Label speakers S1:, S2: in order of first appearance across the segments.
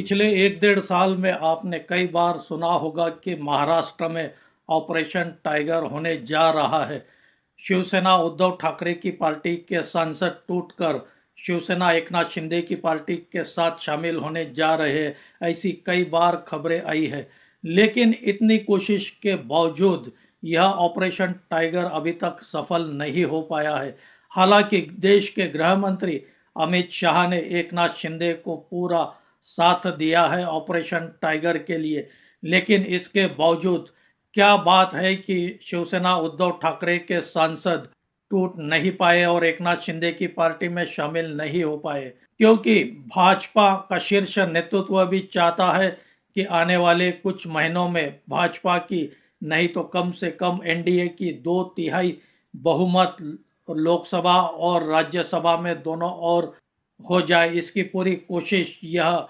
S1: पिछले 1 डेढ़ साल में आपने कई बार सुना होगा कि महाराष्ट्र में ऑपरेशन टाइगर होने जा रहा है। शिवसेना उद्धव ठाकरे की पार्टी के सांसद टूटकर शिवसेना एकनाथ शिंदे की पार्टी के साथ शामिल होने जा रहे हैं, ऐसी कई बार खबरें आई है। लेकिन इतनी कोशिश के बावजूद यह ऑपरेशन टाइगर अभी तक सफल नहीं हो पाया है। हालांकि देश के गृह मंत्री अमित शाह ने एकनाथ शिंदे को पूरा साथ दिया है ऑपरेशन टाइगर के लिए। लेकिन इसके बावजूद क्या बात है कि शिवसेना उद्धव ठाकरे के सांसद टूट नहीं पाए और एकनाथ शिंदे की पार्टी में शामिल नहीं हो पाए, क्योंकि भाजपा का शीर्ष नेतृत्व भी चाहता है कि आने वाले कुछ महीनों में भाजपा की नहीं तो कम से कम एनडीए की 2/3 बहुमत लोकसभा और राज्यसभा में दोनों और हो जाए, इसकी पूरी कोशिश यह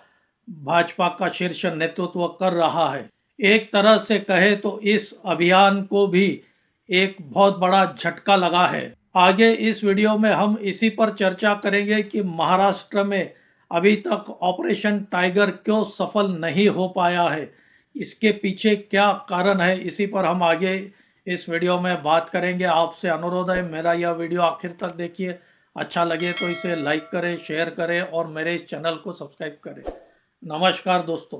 S1: भाजपा का शीर्ष नेतृत्व कर रहा है। एक तरह से कहे तो इस अभियान को भी एक बहुत बड़ा झटका लगा है। आगे इस वीडियो में हम इसी पर चर्चा करेंगे कि महाराष्ट्र में अभी तक ऑपरेशन टाइगर क्यों सफल नहीं हो पाया है, इसके पीछे क्या कारण है, इसी पर हम आगे इस वीडियो में बात करेंगे। आपसे अनुरोध है मेरा यह वीडियो आखिर तक देखिए, अच्छा लगे तो इसे लाइक करें, शेयर करें और मेरे इस चैनल को सब्सक्राइब करें। नमस्कार दोस्तों,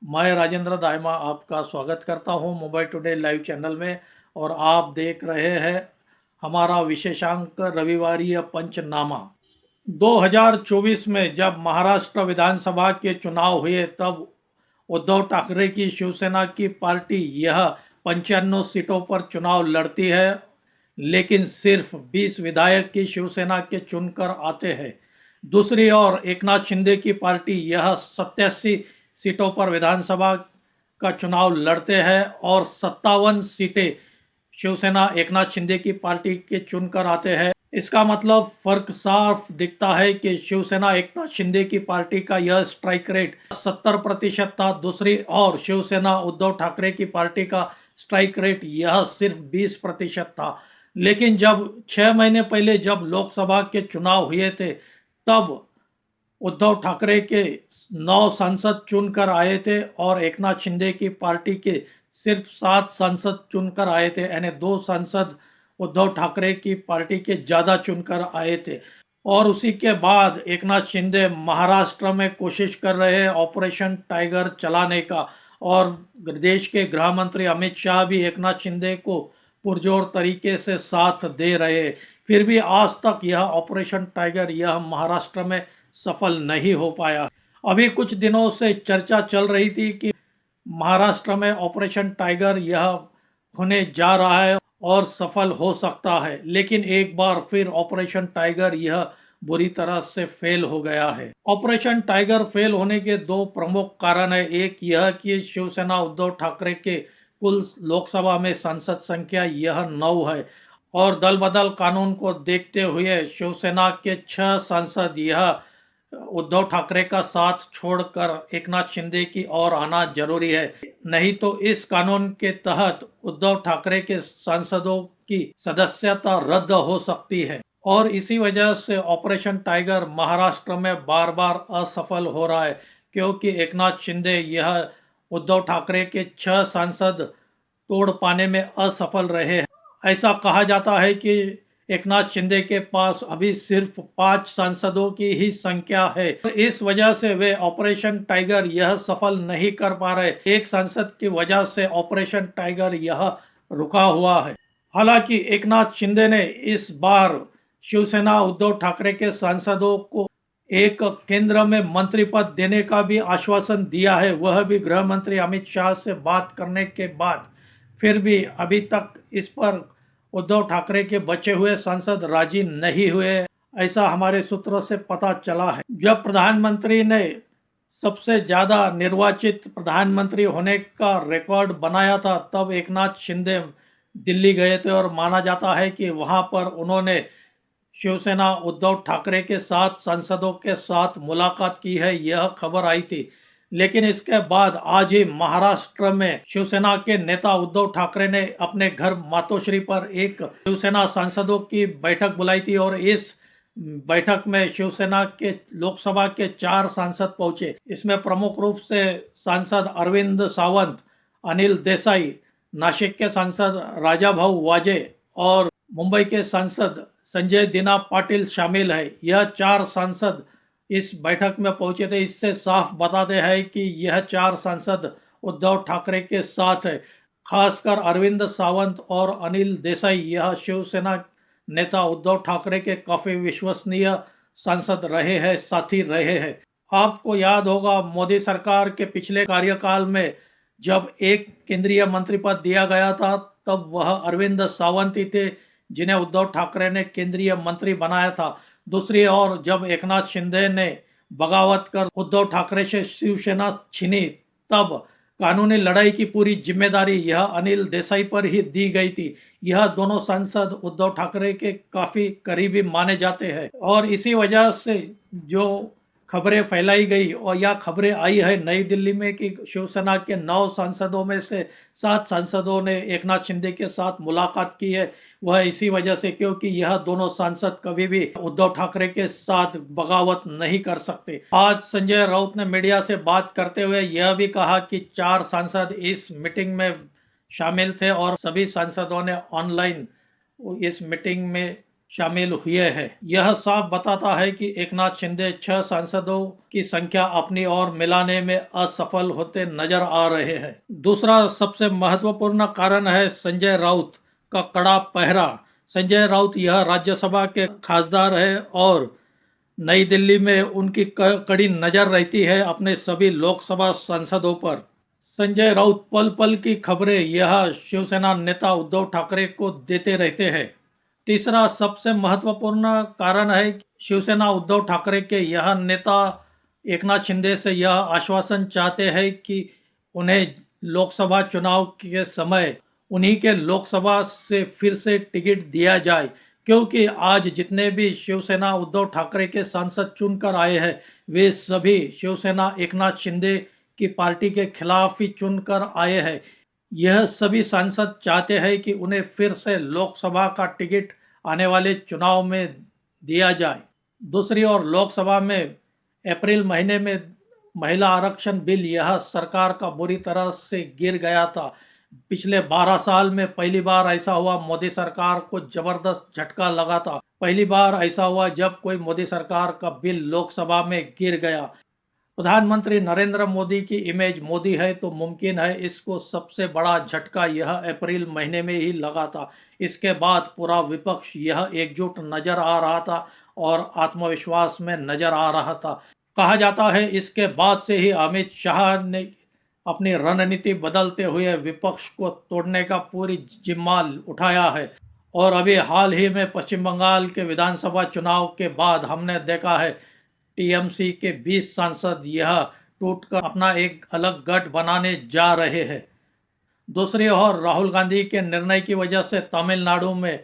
S1: मैं राजेंद्र दायमा आपका स्वागत करता हूं मुंबई टुडे लाइव चैनल में, और आप देख रहे हैं हमारा विशेषांक रविवारीय पंचनामा। 2024 में जब महाराष्ट्र विधानसभा के चुनाव हुए तब उद्धव ठाकरे की शिवसेना की पार्टी यह 95 सीटों पर चुनाव लड़ती है, लेकिन सिर्फ 20 विधायक की शिवसेना के चुनकर आते हैं। दूसरी ओर एकनाथ शिंदे की पार्टी यह 87 सीटों पर विधानसभा का चुनाव लड़ते हैं और 57 सीटें शिवसेना एकनाथ शिंदे की पार्टी के चुनकर आते हैं। इसका मतलब फर्क साफ दिखता है कि शिवसेना एकनाथ शिंदे की पार्टी का यह स्ट्राइक रेट 70% था, दूसरी ओर शिवसेना उद्धव ठाकरे की पार्टी का स्ट्राइक रेट यह सिर्फ 20% था। लेकिन जब 6 महीने पहले जब लोकसभा के चुनाव हुए थे तब उद्धव ठाकरे के 9 सांसद चुनकर आए थे और एकनाथ शिंदे की पार्टी के सिर्फ 7 सांसद चुनकर आए थे, यानी 2 सांसद उद्धव ठाकरे की पार्टी के ज़्यादा चुनकर आए थे। और उसी के बाद एकनाथ शिंदे महाराष्ट्र में कोशिश कर रहे हैं ऑपरेशन टाइगर चलाने का, और देश के गृह मंत्री अमित शाह भी एकनाथ शिंदे को पुरजोर तरीके से साथ दे रहे हैं। फिर भी आज तक यह ऑपरेशन टाइगर यह महाराष्ट्र में सफल नहीं हो पाया। अभी कुछ दिनों से चर्चा चल रही थी कि महाराष्ट्र में ऑपरेशन टाइगर यह होने जा रहा है और सफल हो सकता है, लेकिन एक बार फिर ऑपरेशन टाइगर यह बुरी तरह से फेल हो गया है। ऑपरेशन टाइगर फेल होने के 2 प्रमुख कारण है। एक यह कि शिवसेना उद्धव ठाकरे के कुल लोकसभा में सांसद संख्या यह 9 है, और दल बदल कानून को देखते हुए शिवसेना के 6 सांसद यह उद्धव ठाकरे का साथ छोड़कर एकनाथ शिंदे की ओर आना जरूरी है, नहीं तो इस कानून के तहत उद्धव ठाकरे के सांसदों की सदस्यता रद्द हो सकती है। और इसी वजह से ऑपरेशन टाइगर महाराष्ट्र में बार बार असफल हो रहा है, क्योंकि एकनाथ शिंदे यह उद्धव ठाकरे के 6 सांसद तोड़ पाने में असफल रहे हैं। ऐसा कहा जाता है कि एकनाथ शिंदे के पास अभी सिर्फ 5 सांसदों की ही संख्या है, इस वजह से वे ऑपरेशन टाइगर यह सफल नहीं कर पा रहे। एक सांसद की वजह से ऑपरेशन टाइगर यह रुका हुआ है। हालांकि एकनाथ शिंदे ने इस बार शिवसेना उद्धव ठाकरे के सांसदों को एक केंद्र में मंत्री पद देने का भी आश्वासन दिया है, वह भी गृह मंत्री अमित शाह से बात करने के बाद। फिर भी अभी तक इस पर उद्धव ठाकरे के बचे हुए सांसद राजी नहीं हुए, ऐसा हमारे सूत्रों से पता चला है। जब प्रधानमंत्री ने सबसे ज्यादा निर्वाचित प्रधानमंत्री होने का रिकॉर्ड बनाया था तब एकनाथ शिंदे दिल्ली गए थे, और माना जाता है कि वहां पर उन्होंने शिवसेना उद्धव ठाकरे के 7 सांसदों के साथ मुलाकात की है, यह खबर आई थी। लेकिन इसके बाद आज ही महाराष्ट्र में शिवसेना के नेता उद्धव ठाकरे ने अपने घर मातोश्री पर एक शिवसेना सांसदों की बैठक बुलाई थी, और इस बैठक में शिवसेना के लोकसभा के 4 सांसद पहुंचे। इसमें प्रमुख रूप से सांसद अरविंद सावंत, अनिल देसाई, नासिक के सांसद राजाभाऊ वाजे और मुंबई के सांसद संजय दीना पाटिल शामिल है। यह 4 सांसद इस बैठक में पहुंचे थे। इससे साफ बताते हैं कि यह 4 सांसद उद्धव ठाकरे के साथ है। खासकर अरविंद सावंत और अनिल देसाई यह शिवसेना नेता उद्धव ठाकरे के काफी विश्वसनीय सांसद रहे हैं, साथी रहे हैं। आपको याद होगा मोदी सरकार के पिछले कार्यकाल में जब एक केंद्रीय मंत्री पद दिया गया था तब वह अरविंद सावंत ही थे जिन्हें उद्धव ठाकरे ने केंद्रीय मंत्री बनाया था। दूसरी ओर जब एकनाथ शिंदे ने बगावत कर उद्धव ठाकरे से शिवसेना छीनी तब कानूनी लड़ाई की पूरी जिम्मेदारी यह अनिल देसाई पर ही दी गई थी। यह दोनों सांसद उद्धव ठाकरे के काफी करीबी माने जाते हैं और इसी वजह से जो खबरें फैलाई गई और यह खबरें आई है नई दिल्ली में कि शिवसेना के 9 सांसदों में से 7 सांसदों ने एकनाथ शिंदे के साथ मुलाकात की है। वह इसी वजह से क्योंकि यह दोनों सांसद कभी भी उद्धव ठाकरे के साथ बगावत नहीं कर सकते। आज संजय राउत ने मीडिया से बात करते हुए यह भी कहा कि 4 सांसद इस मीटिंग में शामिल थे और सभी सांसदों ने ऑनलाइन इस मीटिंग में शामिल हुए हैं। यह साफ बताता है कि एकनाथ शिंदे 6 सांसदों की संख्या अपनी ओर मिलाने में असफल होते नजर आ रहे हैं। दूसरा सबसे महत्वपूर्ण कारण है संजय राउत का कड़ा पहरा। संजय राउत यह राज्यसभा के खासदार है और नई दिल्ली में उनकी कड़ी नजर रहती है अपने सभी लोकसभा सांसदों पर। संजय राउत पल पल की खबरें यह शिवसेना नेता उद्धव ठाकरे को देते रहते हैं। तीसरा सबसे महत्वपूर्ण कारण है कि शिवसेना उद्धव ठाकरे के यह नेता एकनाथ शिंदे से यह आश्वासन चाहते हैं कि उन्हें लोकसभा चुनाव के समय उन्हीं के लोकसभा से फिर से टिकट दिया जाए, क्योंकि आज जितने भी शिवसेना उद्धव ठाकरे के सांसद चुनकर आए हैं वे सभी शिवसेना एकनाथ शिंदे की पार्टी के खिलाफ ही चुनकर आए हैं। यह सभी सांसद चाहते हैं कि उन्हें फिर से लोकसभा का टिकट आने वाले चुनाव में दिया जाए। दूसरी ओर लोकसभा में अप्रैल महीने में महिला आरक्षण बिल यह सरकार का बुरी तरह से गिर गया था। पिछले 12 साल में पहली बार ऐसा हुआ मोदी सरकार को जबरदस्त झटका लगा था। पहली बार ऐसा हुआ जब कोई मोदी सरकार का बिल लोकसभा में गिर गया। प्रधानमंत्री नरेंद्र मोदी की इमेज मोदी है तो मुमकिन है इसको सबसे बड़ा झटका यह अप्रैल महीने में ही लगा था। इसके बाद पूरा विपक्ष यह एकजुट नजर आ रहा था और आत्मविश्वास में नजर आ रहा था। कहा जाता है इसके बाद से ही अमित शाह ने अपनी रणनीति बदलते हुए विपक्ष को तोड़ने का पूरी जिम्मा उठाया है। और अभी हाल ही में पश्चिम बंगाल के विधानसभा चुनाव के बाद हमने देखा है टीएमसी के 20 सांसद यह टूटकर अपना एक अलग गठ बनाने जा रहे हैं। दूसरी ओर राहुल गांधी के निर्णय की वजह से तमिलनाडु में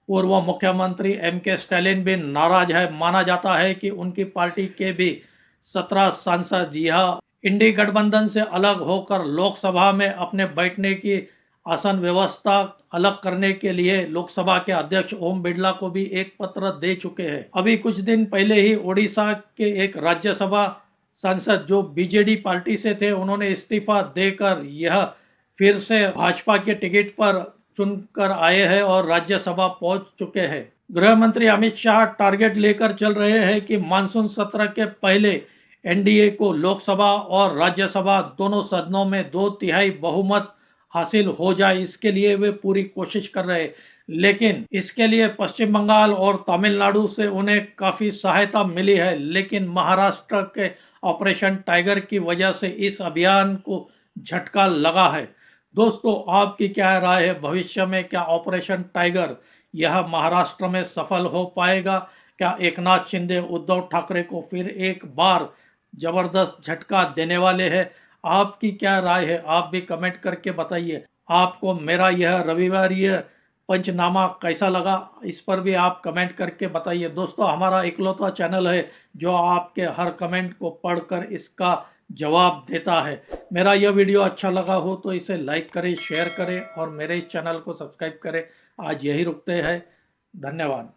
S1: पूर्व मुख्यमंत्री एमके स्टालिन भी नाराज है। माना जाता है कि उनकी पार्टी के भी 17 सांसद यह इंडी गठबंधन से अलग होकर लोकसभा में अपने बैठने की आसन व्यवस्था अलग करने के लिए लोकसभा के अध्यक्ष ओम बिरला को भी एक पत्र दे चुके हैं। अभी कुछ दिन पहले ही ओडिशा के एक राज्यसभा सांसद जो बीजेडी पार्टी से थे उन्होंने इस्तीफा देकर यह फिर से भाजपा के टिकट पर चुनकर आए हैं और राज्यसभा पहुंच चुके हैं। गृह मंत्री अमित शाह टारगेट लेकर चल रहे हैं कि मानसून सत्र के पहले एनडीए को लोकसभा और राज्यसभा दोनों सदनों में 2/3 बहुमत हासिल हो जाए। इसके लिए वे पूरी कोशिश कर रहे हैं, लेकिन इसके लिए पश्चिम बंगाल और तमिलनाडु से उन्हें काफ़ी सहायता मिली है। लेकिन महाराष्ट्र के ऑपरेशन टाइगर की वजह से इस अभियान को झटका लगा है। दोस्तों, आपकी क्या राय है? भविष्य में क्या ऑपरेशन टाइगर यह महाराष्ट्र में सफल हो पाएगा? क्या एकनाथ शिंदे उद्धव ठाकरे को फिर एक बार जबरदस्त झटका देने वाले हैं? आपकी क्या राय है? आप भी कमेंट करके बताइए। आपको मेरा यह रविवारीय पंचनामा कैसा लगा, इस पर भी आप कमेंट करके बताइए। दोस्तों, हमारा इकलौता चैनल है जो आपके हर कमेंट को पढ़कर इसका जवाब देता है। मेरा यह वीडियो अच्छा लगा हो तो इसे लाइक करें, शेयर करें और मेरे इस चैनल को सब्सक्राइब करें। आज यही रुकते हैं। धन्यवाद।